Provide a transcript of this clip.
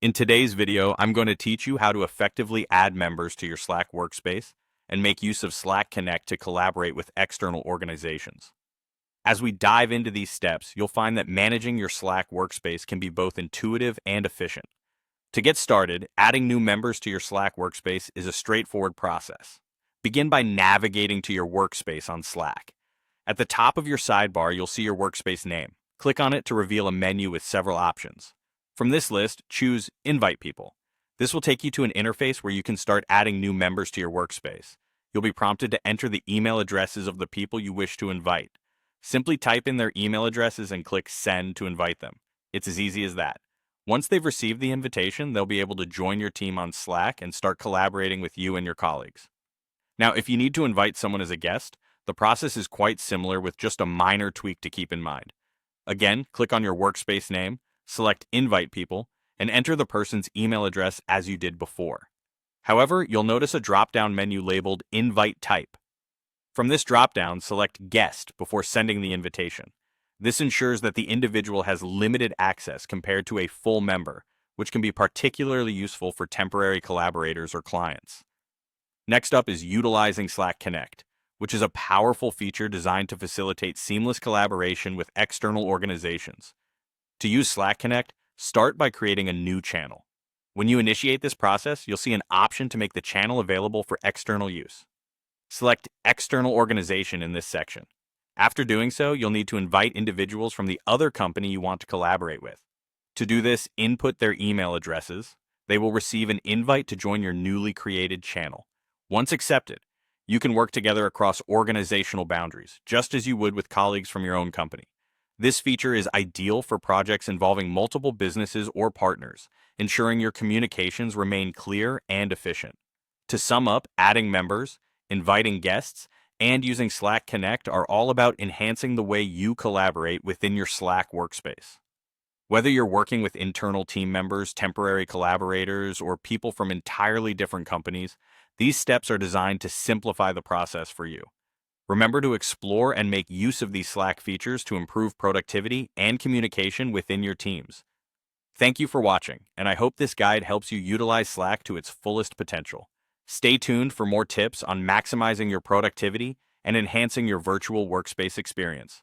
In today's video, I'm going to teach you how to effectively add members to your Slack workspace and make use of Slack Connect to collaborate with external organizations. As we dive into these steps, you'll find that managing your Slack workspace can be both intuitive and efficient. To get started, adding new members to your Slack workspace is a straightforward process. Begin by navigating to your workspace on Slack. At the top of your sidebar, you'll see your workspace name. Click on it to reveal a menu with several options. From this list, choose Invite People. This will take you to an interface where you can start adding new members to your workspace. You'll be prompted to enter the email addresses of the people you wish to invite. Simply type in their email addresses and click Send to invite them. It's as easy as that. Once they've received the invitation, they'll be able to join your team on Slack and start collaborating with you and your colleagues. Now, if you need to invite someone as a guest, the process is quite similar with just a minor tweak to keep in mind. Again, click on your workspace name, select Invite People, and enter the person's email address as you did before. However, you'll notice a drop-down menu labeled Invite Type. From this drop-down, select Guest before sending the invitation. This ensures that the individual has limited access compared to a full member, which can be particularly useful for temporary collaborators or clients. Next up is utilizing Slack Connect, which is a powerful feature designed to facilitate seamless collaboration with external organizations. To use Slack Connect, start by creating a new channel. When you initiate this process, you'll see an option to make the channel available for external use. Select External Organization in this section. After doing so, you'll need to invite individuals from the other company you want to collaborate with. To do this, input their email addresses. They will receive an invite to join your newly created channel. Once accepted, you can work together across organizational boundaries, just as you would with colleagues from your own company. This feature is ideal for projects involving multiple businesses or partners, ensuring your communications remain clear and efficient. To sum up, adding members, inviting guests, and using Slack Connect are all about enhancing the way you collaborate within your Slack workspace. Whether you're working with internal team members, temporary collaborators, or people from entirely different companies, these steps are designed to simplify the process for you. Remember to explore and make use of these Slack features to improve productivity and communication within your teams. Thank you for watching, and I hope this guide helps you utilize Slack to its fullest potential. Stay tuned for more tips on maximizing your productivity and enhancing your virtual workspace experience.